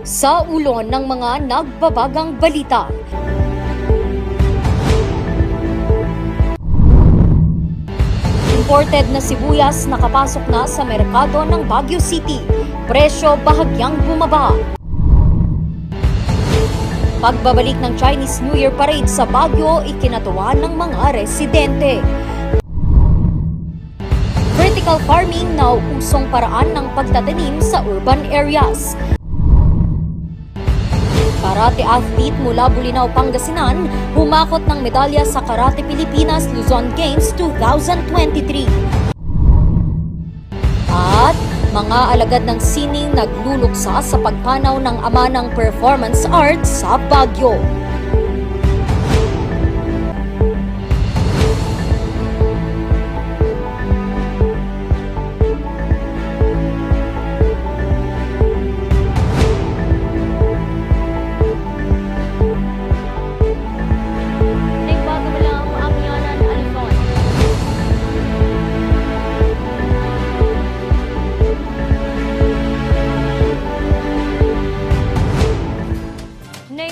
Sa ulo ng mga nagbabagang balita. Imported na sibuyas nakapasok na sa merkado ng Baguio City. Presyo bahagyang bumaba. Pagbabalik ng Chinese New Year Parade sa Baguio, ikinatuwa ng mga residente. Vertical farming na usong paraan ng pagtatanim sa urban areas. Karate athlete mula Bulinaw, Pangasinan, humakot ng medalya sa Karate Pilipinas Luzon Games 2023. At mga alagad ng sining nagluluksa sa pagpanaw ng ama ng performance arts sa Baguio.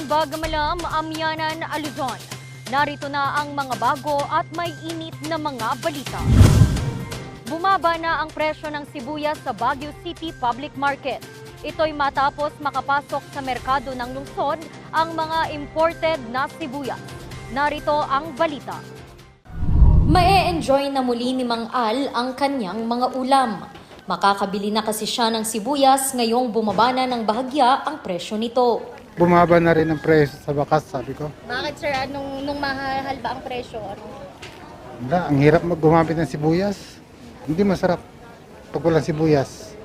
Bagamalam, Amyanan, Luzon. Narito na ang mga bago at may init na mga balita. Bumaba na ang presyo ng sibuyas sa Baguio City Public Market. Ito'y matapos makapasok sa merkado ng lungsod ang mga imported na sibuyas. Narito ang balita. Mae-enjoy na muli ni Mang Al ang kanyang mga ulam. Makakabili na kasi siya ng sibuyas ngayong bumaba na ng bahagya ang presyo nito. Bumaba na rin ang presyo sa bakas, sabi ko. Bakit sir, nung mahal ba ang presyo? Wala, ang hirap gumamit ng sibuyas. Hindi masarap pag walang sibuyas.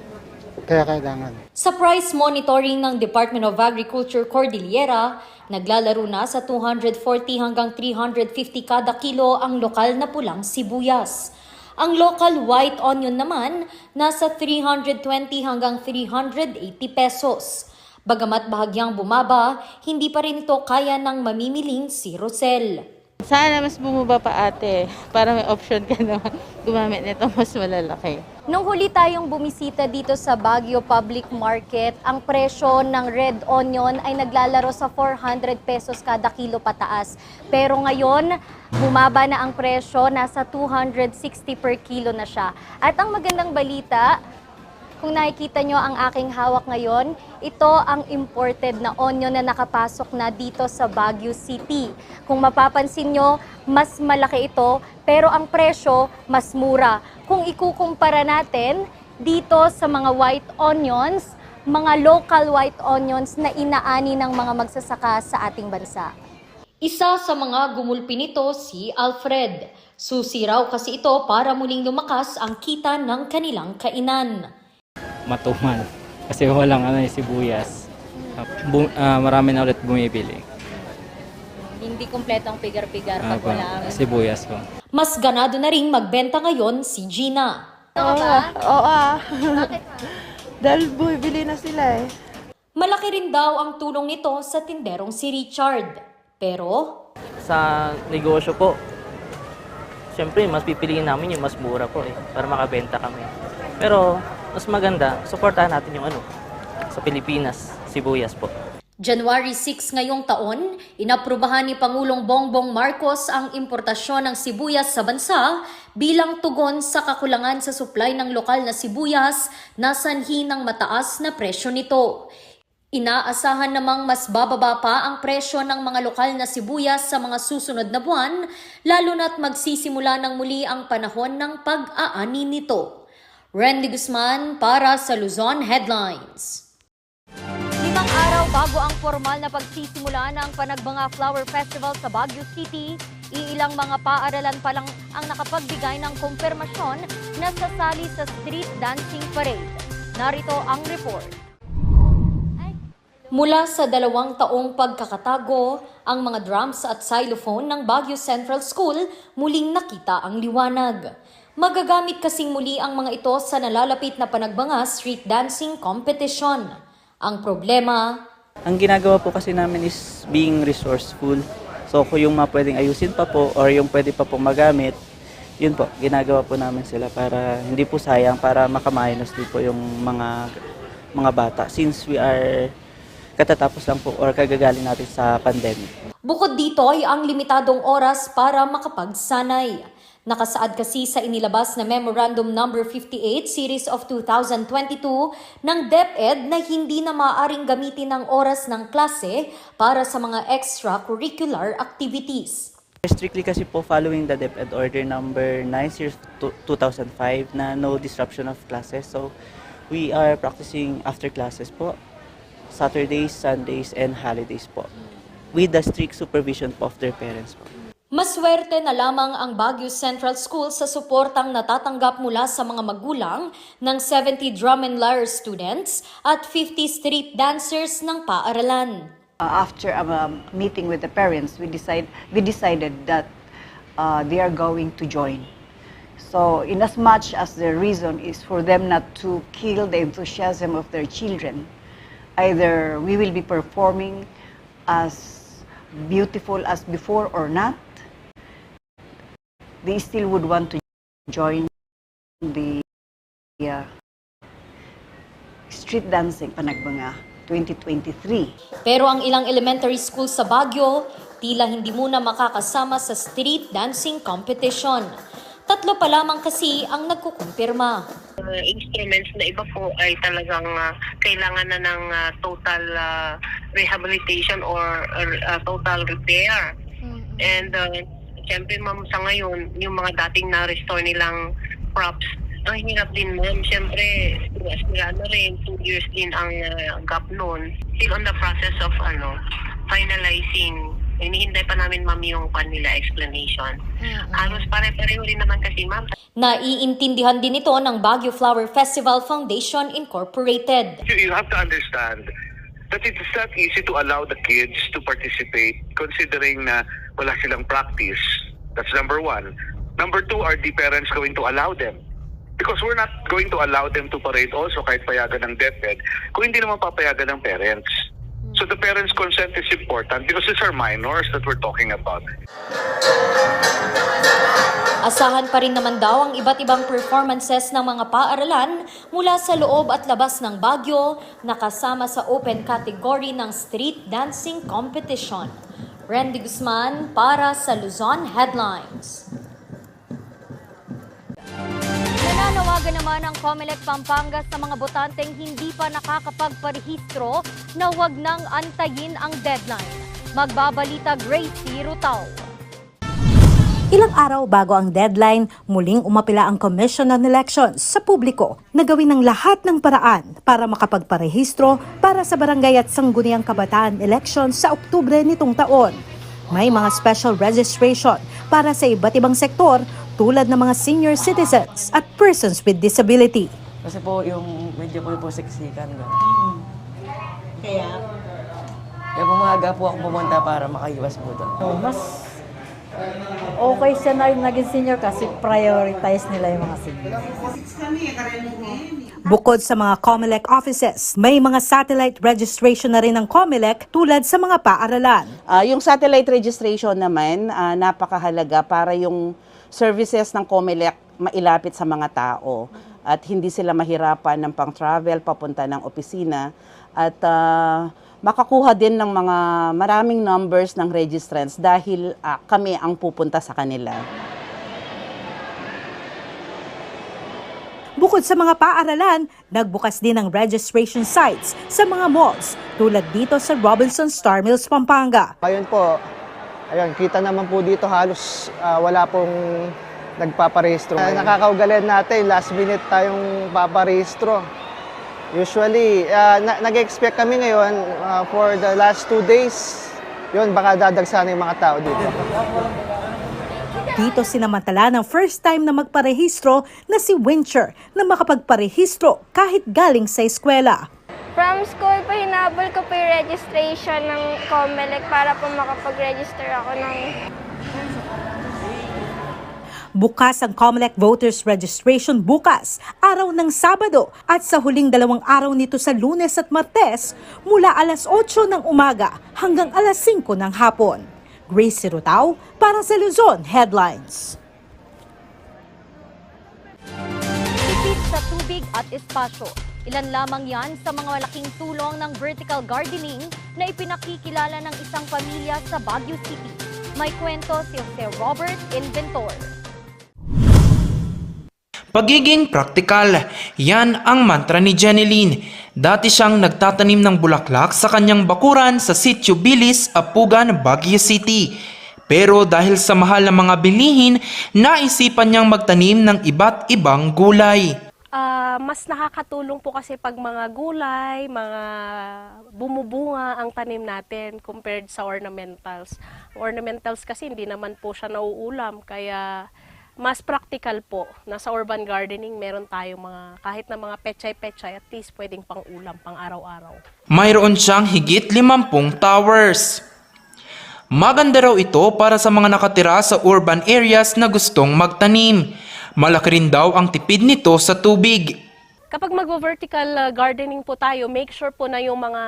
Kaya kailangan. Sa price monitoring ng Department of Agriculture Cordillera, naglalaro na sa 240 hanggang 350 kada kilo ang lokal na pulang sibuyas. Ang local white onion naman, nasa 320 hanggang 380 pesos. Bagamat bahagyang bumaba, hindi pa rin ito kaya ng mamimiling si Rosel. Sana mas bumaba pa ate, para may option ka naman gumamit nito mas malalaki. Nung huli tayong bumisita dito sa Baguio Public Market, ang presyo ng red onion ay naglalaro sa 400 pesos kada kilo pataas. Pero ngayon, bumaba na ang presyo, nasa 260 per kilo na siya. At ang magandang balita, kung nakikita nyo ang aking hawak ngayon, ito ang imported na onion na nakapasok na dito sa Baguio City. Kung mapapansin nyo, mas malaki ito, pero ang presyo mas mura. Kung ikukumpara natin dito sa mga white onions, mga local white onions na inaani ng mga magsasaka sa ating bansa. Isa sa mga gumulpi nito si Alfred. Susi raw kasi ito para muling lumakas ang kita ng kanilang kainan. Matumal kasi walang sibuyas. Marami na ulit bumibili. Hindi kompleto ang pigar-pigar pag wala ang Sibuyas ko. Mas ganado na rin magbenta ngayon si Gina. Oo. Bakit? Dahil bumibili na sila eh. Malaki rin daw ang tulong nito sa tinderong si Richard. Pero Sa negosyo po, siyempre mas pipiliin namin yung mas mura po para makabenta kami. Pero mas maganda, suportahan natin yung sa Pilipinas, sibuyas po. January 6 ngayong taon, inaprubahan ni Pangulong Bongbong Marcos ang importasyon ng sibuyas sa bansa bilang tugon sa kakulangan sa supply ng lokal na sibuyas na sanhi ng mataas na presyo nito. Inaasahan namang mas bababa pa ang presyo ng mga lokal na sibuyas sa mga susunod na buwan, lalo na't magsisimula ng muli ang panahon ng pag-aani nito. Randy Guzman para sa Luzon Headlines. 5 araw bago ang formal na pagsisimula ng Panagbanga Flower Festival sa Baguio City, iilang mga paaralan pa lang ang nakapagbigay ng kumpirmasyon na sasali sa street dancing parade. Narito ang report. Mula sa 2 taong pagkakatago, ang mga drums at xylophone ng Baguio Central School muling nakita ang liwanag. Magagamit kasing muli ang mga ito sa nalalapit na Panagbanga Street Dancing Competition. Ang problema, ang ginagawa po kasi namin is being resourceful. So kung yung mga pwedeng ayusin pa po or yung pwede pa pong magamit, yun po, ginagawa po namin sila para hindi po sayang, para makaminus din po yung mga bata. Since we are katatapos lang po or kagagaling natin sa pandemic. Bukod dito ay ang limitadong oras para makapagsanay. Nakasaad kasi sa inilabas na Memorandum No. 58 Series of 2022 ng DepEd na hindi na maaaring gamitin ang oras ng klase para sa mga extracurricular activities. Strictly kasi po following the DepEd Order number 9 series 2005 na no disruption of classes. So we are practicing after classes po, Saturdays, Sundays, and holidays po, with the strict supervision po of their parents po. Maswerte na lamang ang Baguio Central School sa suportang natatanggap mula sa mga magulang ng 70 drum and lyre students at 50 street dancers ng paaralan. After a meeting with the parents, we decided that they are going to join. So, in as much as the reason is for them not to kill the enthusiasm of their children, either we will be performing as beautiful as before or not, they still would want to join the street dancing Panagbanga 2023. Pero ang ilang elementary school sa Baguio, tila hindi muna makakasama sa street dancing competition. 3 pa lamang kasi ang nagkukumpirma. Instruments na iba po ay talagang kailangan na ng total rehabilitation or total repair. And siyempre ma'am, sa ngayon, yung mga dating na-restore nilang props, ang hirap din ma'am. Siyempre, sila na rin, 2 years din ang gap noon. Still on the process of finalizing. Hinihintay pa namin ma'am yung kanila explanation. Halos pare-pareho rin naman kasi ma'am. Naiintindihan din ito ng Baguio Flower Festival Foundation Incorporated. You have to understand that it's not easy to allow the kids to participate considering na wala silang practice. That's number 1. Number 2, are the parents going to allow them? Because we're not going to allow them to parade also kahit payagan ng DepEd kung hindi naman papayagan ng parents. So the parents' consent is important because these are minors that we're talking about. Asahan pa rin naman daw ang iba't ibang performances ng mga paaralan mula sa loob at labas ng Baguio na kasama sa open category ng street dancing competition. Randy Guzman para sa Luzon Headlines. Nananawagan naman ang COMELEC Pampanga sa mga botanteng hindi pa nakakapagparehistro na huwag nang antayin ang deadline. Magbabalita Gracie Rutao. Ilang araw bago ang deadline, muling umapila ang Commission on Elections sa publiko na gawin ng lahat ng paraan para makapagparehistro para sa barangay at sangguniang kabataan elections sa Oktubre nitong taon. May mga special registration para sa iba't ibang sektor tulad ng mga senior citizens at persons with disability. Kasi po yung medyo po siksikan. Kaya po maaga po ako pumunta para makaiwas po doon. Mas okay siya na naging senior kasi prioritize nila yung mga senior. Bukod sa mga COMELEC offices, may mga satellite registration na rin ng COMELEC tulad sa mga paaralan. Yung satellite registration naman, napakahalaga para yung services ng COMELEC mailapit sa mga tao at hindi sila mahirapan ng pang-travel papunta ng opisina at makakuha din ng mga maraming numbers ng registrants dahil kami ang pupunta sa kanila. Bukod sa mga paaralan, nagbukas din ng registration sites sa mga malls tulad dito sa Robinson Star Mills, Pampanga. Ayun po, ayun, kita naman po dito halos wala pong nagpaparehistro. Nakakaugalan natin, last minute tayong paparehistro. Usually, nag-expect kami ngayon for the last 2 days, yun, baka dadagsan yung mga tao dito. Dito sinamantala ng first time na magparehistro na si Wincher na makapagparehistro kahit galing sa eskwela. From school po, hinabol ko po yung registration ng COMELEC para po makapag-register ako ng... Bukas ang COMELEC voters registration bukas, araw ng Sabado at sa huling 2 araw nito sa Lunes at Martes mula alas 8 ng umaga hanggang alas 5 ng hapon. Gracie Rutao para sa Luzon Headlines. Tipid sa tubig at espasyo. Ilan lamang yan sa mga malaking tulong ng vertical gardening na ipinakikilala ng isang pamilya sa Baguio City. May kwento si Jose Robert Inventor. Pagiging praktikal, yan ang mantra ni Jeneline. Dati siyang nagtatanim ng bulaklak sa kanyang bakuran sa Sitio Bilis, Apugan, Baguio City. Pero dahil sa mahal ng mga bilihin, naisipan niyang magtanim ng iba't ibang gulay. Mas nakakatulong po kasi pag mga gulay, mga bumubunga ang tanim natin compared sa ornamentals. Ornamentals kasi hindi naman po siya nauulam, kaya mas practical po. Nasa urban gardening, meron tayong mga, kahit na mga pechay-pechay, at least pwedeng pang ulam, pang araw-araw. Mayroon siyang higit 50 towers. Maganda raw ito para sa mga nakatira sa urban areas na gustong magtanim. Malaki rin daw ang tipid nito sa tubig. Kapag mag-vertical gardening po tayo, make sure po na yung mga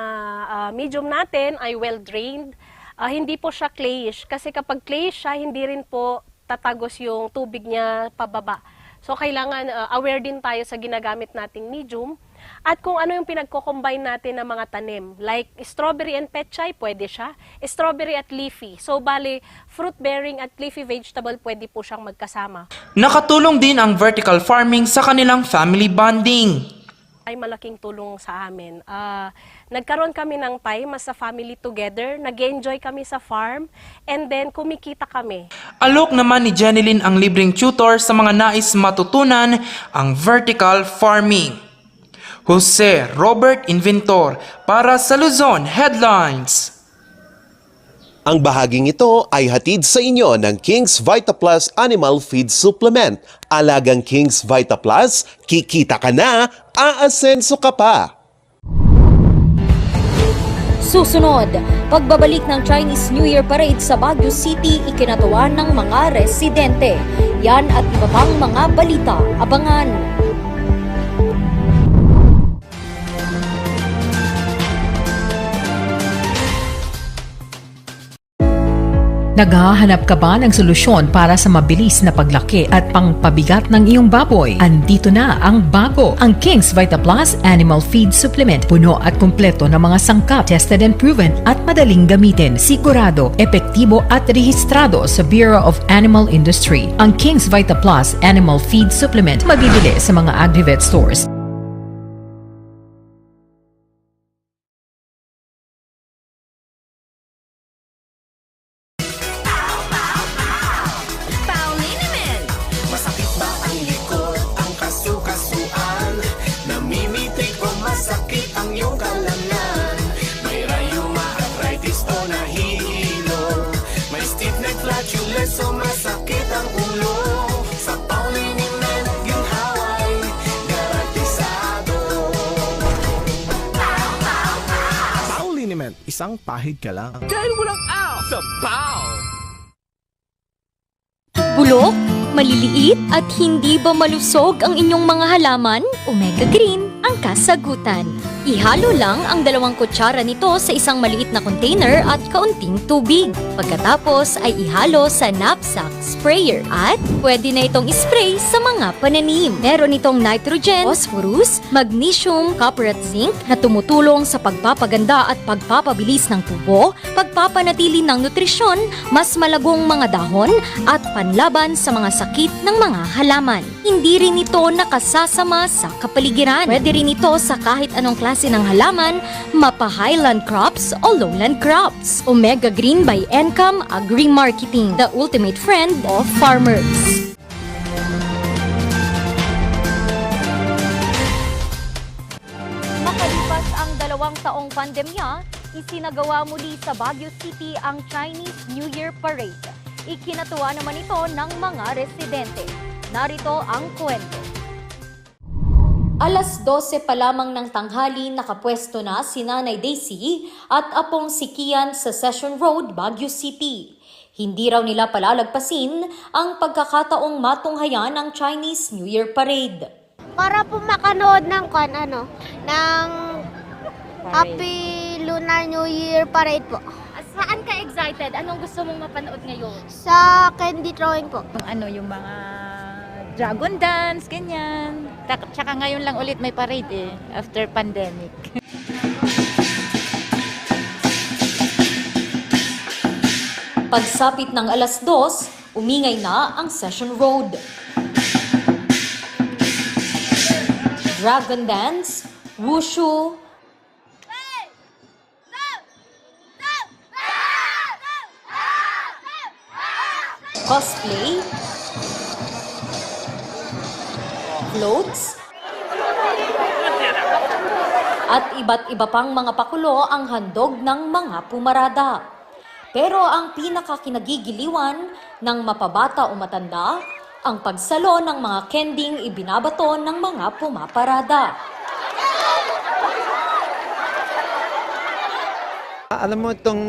medium natin ay well-drained. Hindi po siya clayish. Kasi kapag clayish siya, hindi rin po tatagos yung tubig niya pababa. So kailangan aware din tayo sa ginagamit nating medium. At kung ano yung pinagko-combine natin ng mga tanim. Like strawberry and pechay, pwede siya. Strawberry at leafy. So bali, fruit-bearing at leafy vegetable, pwede po siyang magkasama. Nakatulong din ang vertical farming sa kanilang family bonding. Ay malaking tulong sa amin. Nagkaroon kami ng time as a family together, nag-enjoy kami sa farm, and then kumikita kami. Alok naman ni Jeneline ang libreng tutor sa mga nais matutunan ang vertical farming. Jose Robert Inventor para sa Luzon Headlines. Ang bahaging ito ay hatid sa inyo ng King's Vita Plus Animal Feed Supplement. Alagang King's Vita Plus, kikita ka na, aasenso ka pa. Susunod, pagbabalik ng Chinese New Year Parade sa Baguio City, ikinatuwa ng mga residente. Yan at iba pang mga balita. Abangan! Naghahanap ka ba ng solusyon para sa mabilis na paglaki at pangpabigat ng iyong baboy? Andito na ang bago, ang King's Vita Plus Animal Feed Supplement. Puno at kumpleto ng mga sangkap, tested and proven at madaling gamitin. Sigurado, epektibo at rehistrado sa Bureau of Animal Industry. Ang King's Vita Plus Animal Feed Supplement mabibili sa mga Agrivet stores. So masakit ang ulo sa Pauliniment ginhaway garantisado. Pauliniment, isang pahid ka lang. Dahil walang out sa Pau! Bulok, maliliit at hindi ba malusog ang inyong mga halaman? Omega Green ang kasagutan. Ihalo lang ang 2 kutsara nito sa isang maliit na container at kaunting tubig. Pagkatapos ay ihalo sa knapsack sprayer at pwede na itong spray sa mga pananim. Meron itong nitrogen, phosphorus, magnesium, copper at zinc na tumutulong sa pagpapaganda at pagpapabilis ng tubo, pagpapanatili ng nutrisyon, mas malagong mga dahon at panlaban sa mga sakit ng mga halaman. Hindi rin ito nakasasama sa kapaligiran. Pwede rin ito sa kahit anong klase ng halaman, mapa-highland crops o lowland crops. Omega Green by Encam Agri-Marketing, the ultimate friend of farmers. Makalipas ang 2 taong pandemya, isinagawa muli sa Baguio City ang Chinese New Year Parade. Ikinatuwa naman ito ng mga residente. Narito ang kwento. Alas 12 pa lamang ng tanghali nakapwesto na si Nanay Daisy at apong si Kian sa Session Road, Baguio City. Hindi raw nila palalagpasin ang pagkakataong matunghayan ng Chinese New Year Parade. Para po makanood ng ng Happy Lunar New Year Parade po. Saan ka excited? Anong gusto mong mapanood ngayon? Sa candy drawing po. Yung mga dragon dance, ganyan. Tsaka ngayon lang ulit may parade after pandemic. Pagsapit ng 2:00, umingay na ang Session Road. Dragon dance, wushu, cosplay, floats, at iba't iba pang mga pakulo ang handog ng mga pumarada. Pero ang pinakakinagigiliwan ng mapabata o matanda, ang pagsalo ng mga kending ibinabato ng mga pumaparada. Alam mo itong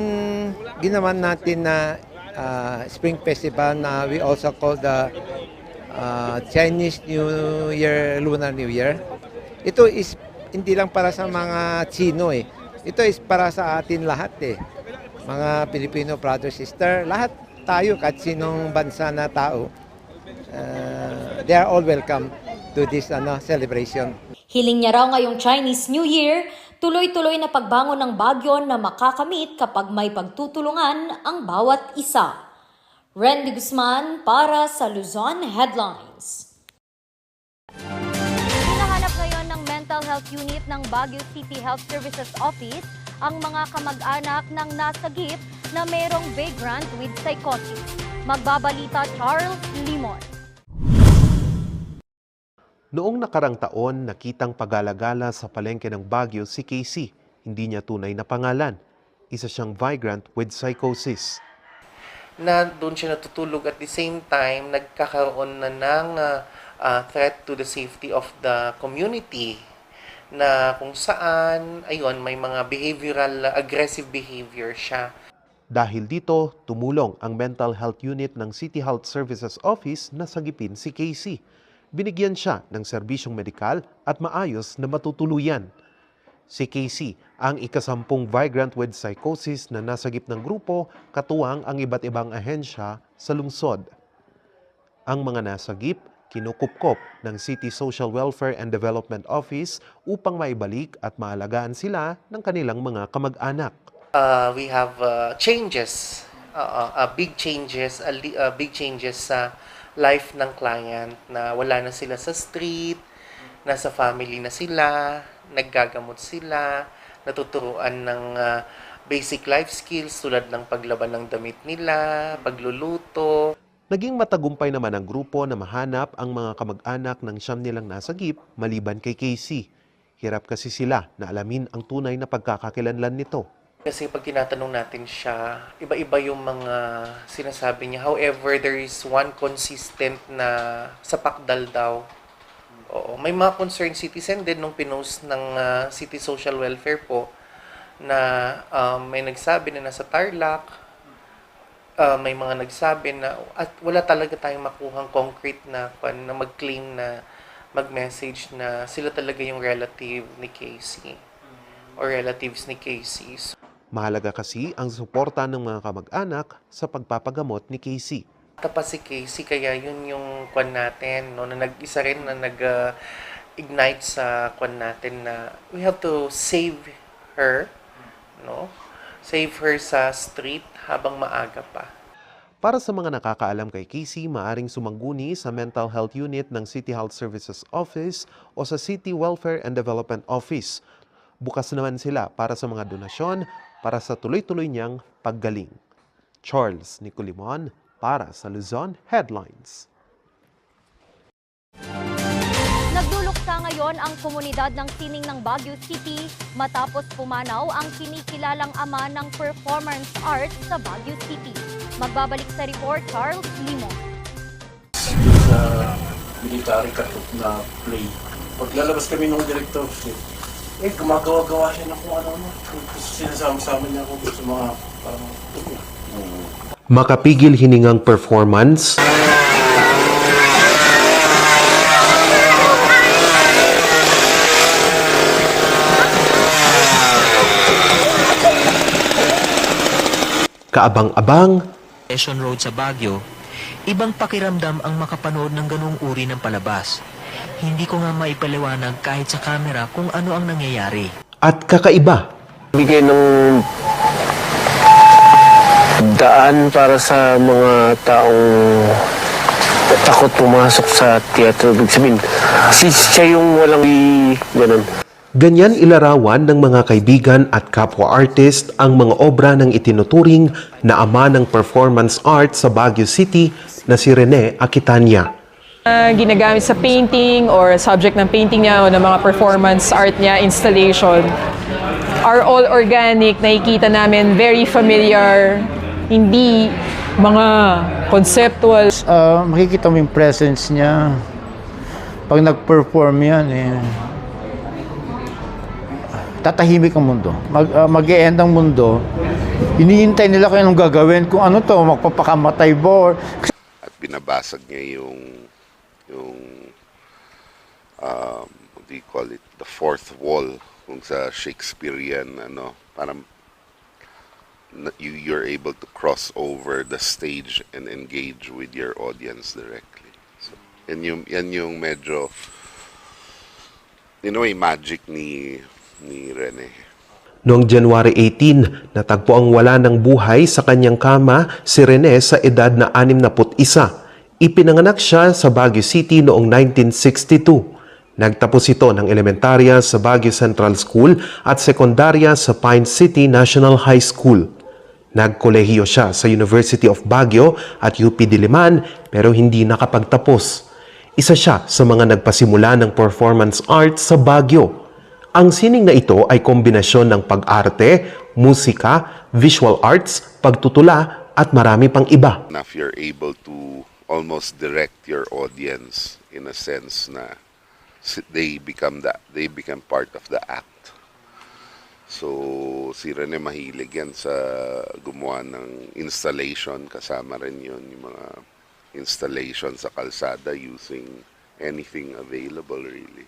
ginawa natin na Spring Festival na we also call the Chinese New Year, Lunar New Year. Ito is hindi lang para sa mga Chino Ito is para sa atin lahat Mga Filipino brother, sister, lahat tayo, kahit sinong bansa na tao, they are all welcome to this celebration. Hiling niya raw ngayong Chinese New Year, tuloy-tuloy na pagbangon ng Baguio na makakamit kapag may pagtutulungan ang bawat isa. Randy Guzman para sa Luzon Headlines. Hinahanap ngayon ng Mental Health Unit ng Baguio City Health Services Office ang mga kamag-anak ng nasagip na mayroong vagrant with psychosis. Magbabalita Charles Limon. Noong nakarang taon, nakitang pag-alagala sa palengke ng Baguio si Casey. Hindi niya tunay na pangalan. Isa siyang vagrant with psychosis. Na doon siya natutulog at the same time, nagkakaroon na ng threat to the safety of the community. Na kung saan, ayun, may mga behavioral, aggressive behavior siya. Dahil dito, tumulong ang Mental Health Unit ng City Health Services Office na sagipin si Casey. Binigyan siya ng serbisyong medikal at maayos na matutuluyan. Si Casey, ang ika-10 vagrant with psychosis na nasagip ng grupo, katuwang ang iba't ibang ahensya sa lungsod. Ang mga nasagip, kinukupkop ng City Social Welfare and Development Office upang maibalik at maalagaan sila ng kanilang mga kamag-anak. We have changes, big changes sa life ng client na wala na sila sa street, nasa family na sila, naggagamot sila, natuturuan ng basic life skills tulad ng paglaban ng damit nila, pagluluto. Naging matagumpay naman ang grupo na mahanap ang mga kamag-anak ng siyam nilang nasagip maliban kay Casey. Hirap kasi sila na alamin ang tunay na pagkakakilanlan nito. Kasi pag tinatanong natin siya, iba-iba yung mga sinasabi niya. However, there is one consistent na sa pakdal daw. Oo, may mga concerned citizen din nung pinost ng City Social Welfare po na may nagsabi na nasa Tarlac. May mga nagsabi na at wala talaga tayong makuhang concrete na mag-claim na mag-message na sila talaga yung relative ni Casey or relatives ni Casey. Mahalaga kasi ang suporta ng mga kamag-anak sa pagpapagamot ni Casey. Tapos si Casey, kaya yun yung kwan natin, no, na nag-isa rin na nag-ignite sa kwan natin na we have to save her, no? Save her sa street habang maaga pa. Para sa mga nakakaalam kay Casey, maaring sumangguni sa Mental Health Unit ng City Health Services Office o sa City Welfare and Development Office. Bukas naman sila para sa mga donasyon para sa tuloy-tuloy niyang paggaling. Charles Nicolimon para sa Luzon Headlines. Nagduluksa ngayon ang komunidad ng sining ng Baguio City matapos pumanaw ang kinikilalang ama ng performance arts sa Baguio City. Magbabalik sa report, Charles Limon. Sa military katok na play. Paglalabas kami ng director, gumagawa-gawa siya ng kung ano-ano. Sinasama-sama niya ako sa mga parang Makapigil hiningang performance. Kaabang-abang. Session Road sa Baguio, Ibang pakiramdam ang makapanood ng ganung uri ng palabas. Hindi ko nga maipaliwanag kahit sa camera kung ano ang nangyayari. At kakaiba. Bigay ng daan para sa mga taong takot pumasok sa teatro. Ibig sabihin, siya yung walang ganun. Ganyan ilarawan ng mga kaibigan at kapwa-artist ang mga obra ng itinuturing na ama ng performance art sa Baguio City na si Rene Aquitania. Ginagamit sa painting or subject ng painting niya o ng mga performance art niya, installation, are all organic. Nakikita namin very familiar, hindi mga conceptual. Makikita mo yung presence niya. Pag nag-perform yan, tatahimik ang mundo. Mag-e-end ang mundo. Hinihintay nila kung anong gagawin. Kung ano to, magpapakamatay ba? At binabasag niya yung what do you call it, the fourth wall kung sa Shakespearean, parang you're able to cross over the stage and engage with your audience directly. So, yan yung medyo, magic ni Rene. Noong January 18, natagpo ang wala ng buhay sa kanyang kama si Rene sa edad na 61. Ipinanganak siya sa Baguio City noong 1962. Nagtapos ito ng elementarya sa Baguio Central School at sekundarya sa Pine City National High School. Nagkolehiyo siya sa University of Baguio at UP Diliman pero hindi nakapagtapos. Isa siya sa mga nagpasimula ng performance art sa Baguio. Ang sining na ito ay kombinasyon ng pag-arte, musika, visual arts, pagtutula at marami pang iba. If you're able to almost direct your audience in a sense na they become part of the act. So si Rene mahilig yan sa gumawa ng installation, kasama rin yun yung mga installation sa kalsada using anything available really.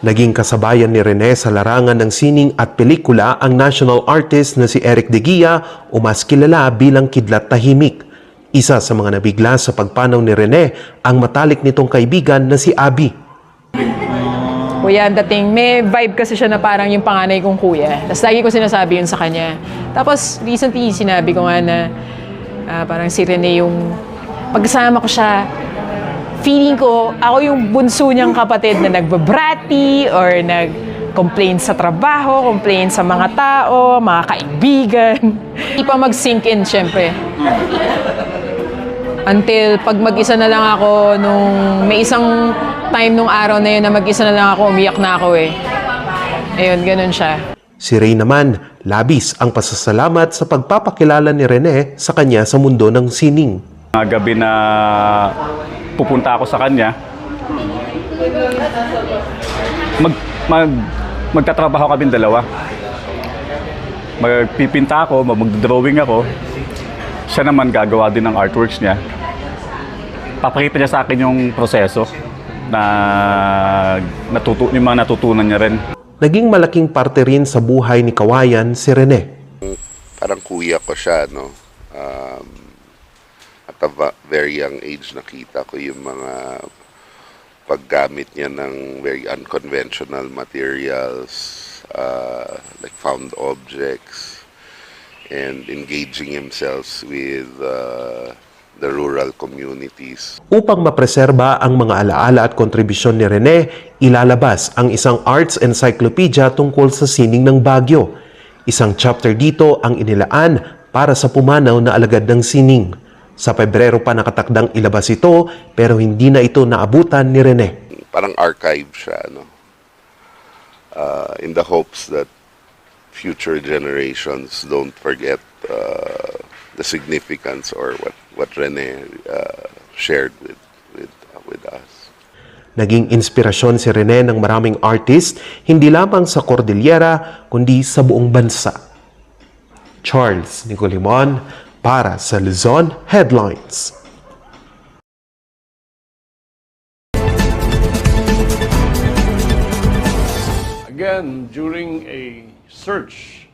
Naging kasabayan ni Rene sa larangan ng sining at pelikula ang national artist na si Eric De Guia o mas kilala bilang Kidlat Tahimik. Isa sa mga nabigla sa pagpanaw ni Rene ang matalik nitong kaibigan na si Abby. Kuya, ang dating, may vibe kasi siya na parang yung panganay kong kuya. Tapos lagi ko sinasabi yun sa kanya. Tapos recently sinabi ko nga na parang si Rene yung pagkasama ko siya, feeling ko, ako yung bunso niyang kapatid na nagbabrati or nag-complain sa trabaho, complain sa mga tao, mga kaibigan. Hindi pa mag-sink in, syempre. Until pag mag-isa na lang ako, nung may isang time nung araw na yun na mag-isa na lang ako, umiyak na ako eh. Ayun, ganun siya. Si Ray naman, labis ang pasasalamat sa pagpapakilala ni Rene sa kanya sa mundo ng sining. Gabi na pupunta ako sa kanya, magtatrabaho kami dalawa. Magpipinta ako, magdodrawing ako. Siya naman gagawa din ng artworks niya. Papakita niya sa akin yung proseso na yung mga natutunan niya rin. Naging malaking parte rin sa buhay ni Kawayan si Rene. Parang kuya ko siya, at a very young age nakita ko yung mga paggamit niya ng very unconventional materials, like found objects, and engaging himself with the rural communities. Upang mapreserba ang mga alaala at kontribusyon ni Rene, ilalabas ang isang arts encyclopedia tungkol sa sining ng Baguio. Isang chapter dito ang inilaan para sa pumanaw na alagad ng sining. Sa Pebrero pa nakatakdang ilabas ito, pero hindi na ito naabutan ni Rene. Parang archive siya, in the hopes that future generations don't forget the significance or what Rene shared with us. Naging inspirasyon si Rene ng maraming artist, hindi lamang sa Cordillera, kundi sa buong bansa. Charles Nicolimon, para sa Luzon Headlines. Again, during a search,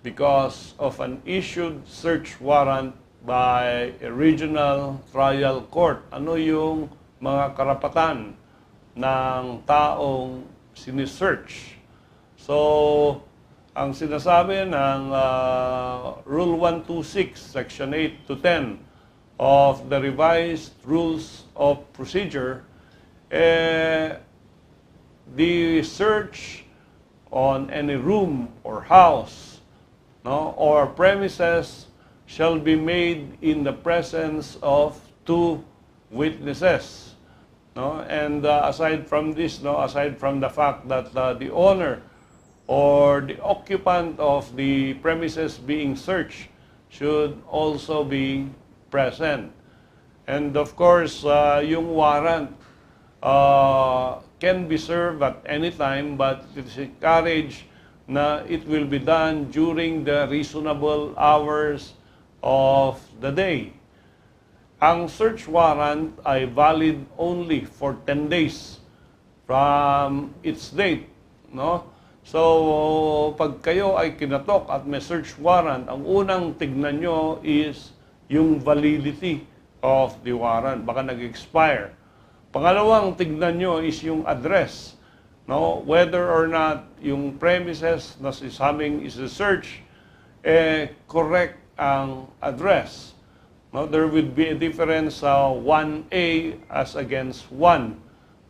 because of an issued search warrant by a regional trial court. Ano yung mga karapatan ng taong sinisearch? So, ang sinasabi ng Rule 126, Section 8 to 10 of the revised Rules of Procedure, the search on any room or house, no, or premises shall be made in the presence of 2 witnesses. No? And aside from this, no, aside from the fact that the owner or the occupant of the premises being searched should also be present. And of course, yung warrant can be served at any time, but it is encouraged na it will be done during the reasonable hours of the day. Ang search warrant ay valid only for 10 days from its date, no? So, pag kayo ay kinatok at may search warrant, ang unang tignan nyo is yung validity of the warrant. Baka nag-expire. Pangalawang tignan nyo is yung address, no? Whether or not yung premises na sisaming is-search, correct ang address. No? There would be a difference sa 1A as against 1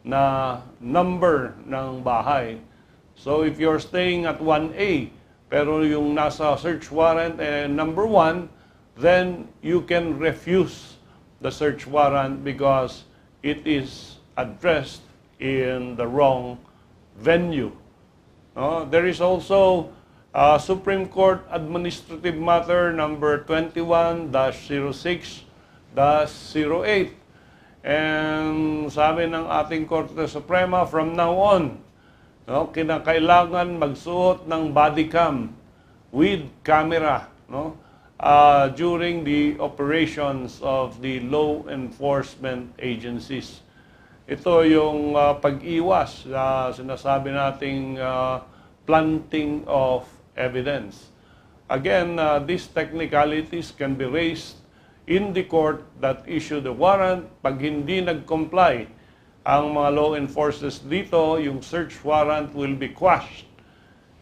na number ng bahay. So if you're staying at 1A, pero yung nasa search warrant number 1, then you can refuse the search warrant because it is addressed in the wrong venue. No? There is also Supreme Court Administrative Matter number 21-06-08. And sabi ng ating Korte Suprema, from now on, no, kinakailangan magsuot ng body cam with camera, no, during the operations of the law enforcement agencies. Ito yung pag-iwas sa sinasabi nating planting of evidence. Again, these technicalities can be raised in the court that issued the warrant. Pag hindi nag-comply ang mga law enforcers dito, yung search warrant will be quashed.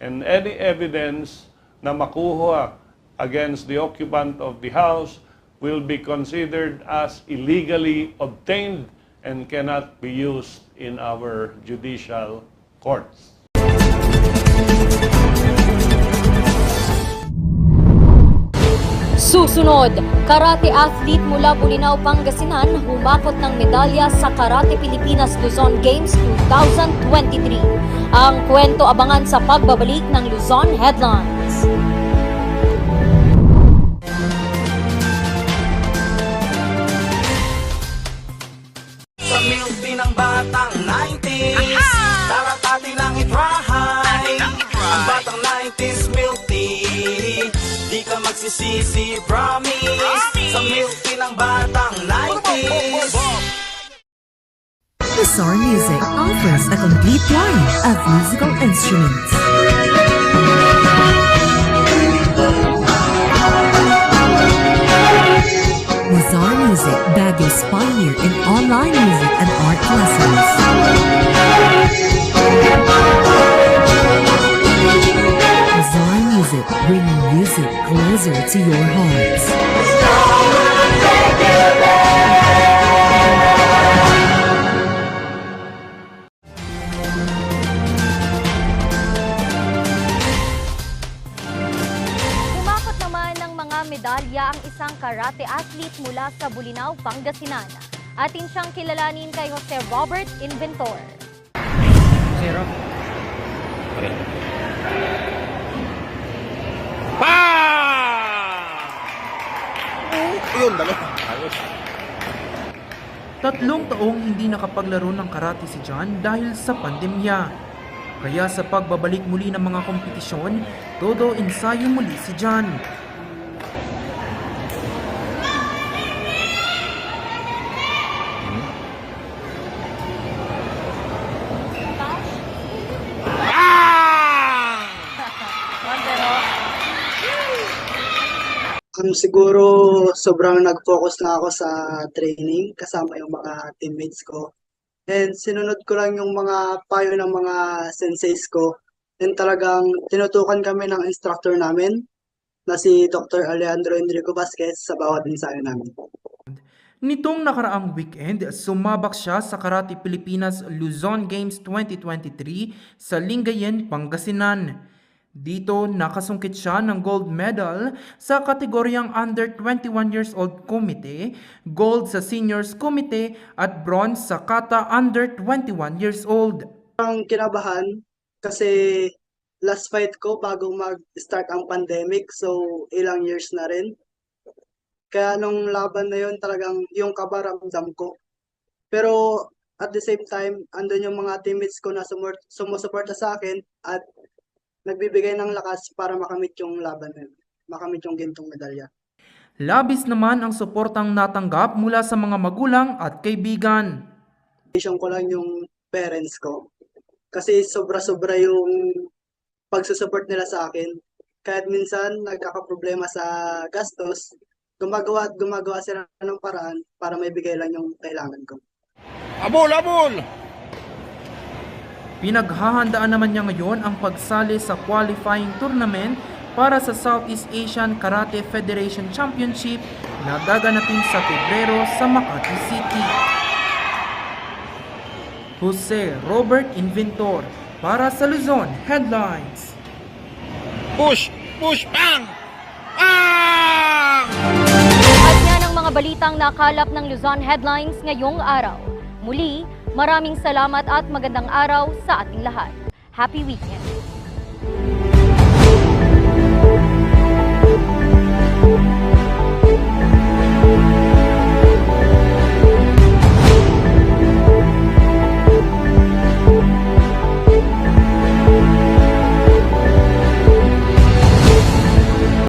And any evidence na makuha against the occupant of the house will be considered as illegally obtained and cannot be used in our judicial courts. Susunod, karate athlete mula Bulinaw, Pangasinan humakot ng medalya sa Karate Pilipinas Luzon Games 2023. Ang kwento abangan sa pagbabalik ng Luzon Headlines. Sa milk ng batang 90s, taratati lang i-try. Ang batang 90s milk tea, di ka magsisisi, promise. Sa milk ng batang 90s. Bizarre Music offers a complete line of musical instruments. Bizarre Music, Baguio's pioneer in online music and art lessons. Bizarre Music, bringing music closer to your hearts. Humakot naman ng mga medalya ang isang karate athlete mula sa Bulinaw, Pangasinan. Atin siyang kilalanin kay Jose Robert Inventor. Zero. Yun, dalawa. 3 taong hindi nakapaglaro ng karate si John dahil sa pandemya. Kaya sa pagbabalik muli ng mga kompetisyon, todo ensayo muli si John. Siguro sobrang nag-focus na ako sa training kasama yung mga teammates ko. And sinunod ko lang yung mga payo ng mga senseis ko. And talagang tinutukan kami ng instructor namin na si Dr. Alejandro Enrico Vasquez sa bawat ensayo namin. Nitong nakaraang weekend, sumabak siya sa Karate Pilipinas Luzon Games 2023 sa Lingayen, Pangasinan. Dito nakasungkit siya ng gold medal sa kategoryang under 21 years old komite, gold sa seniors komite at bronze sa kata under 21 years old. Ang kinabahan kasi last fight ko bago mag-start ang pandemic, so ilang years na rin. Kaya nung laban na yun talagang yung kabaramdam ko. Pero at the same time, andun yung mga teammates ko na sumusuporta sa akin at nagbibigay ng lakas para makamit yung laban na yun, makamit yung gintong medalya. Labis naman ang suportang natanggap mula sa mga magulang at kaibigan. Vision ko lang yung parents ko kasi sobra-sobra yung pagsusupport nila sa akin. Kahit minsan nagkakaproblema sa gastos, gumagawa sila ng paraan para may bigay lang yung kailangan ko. Abol! Abol! Pinaghahandaan naman niya ngayon ang pagsali sa qualifying tournament para sa Southeast Asian Karate Federation Championship na gaganapin sa Pebrero sa Makati City. Jose Robert Inventor para sa Luzon Headlines. Push! Push! Bang! Bang! At yan ang mga balitang nakalap ng Luzon Headlines ngayong araw. Muli, maraming salamat at magandang araw sa ating lahat. Happy weekend!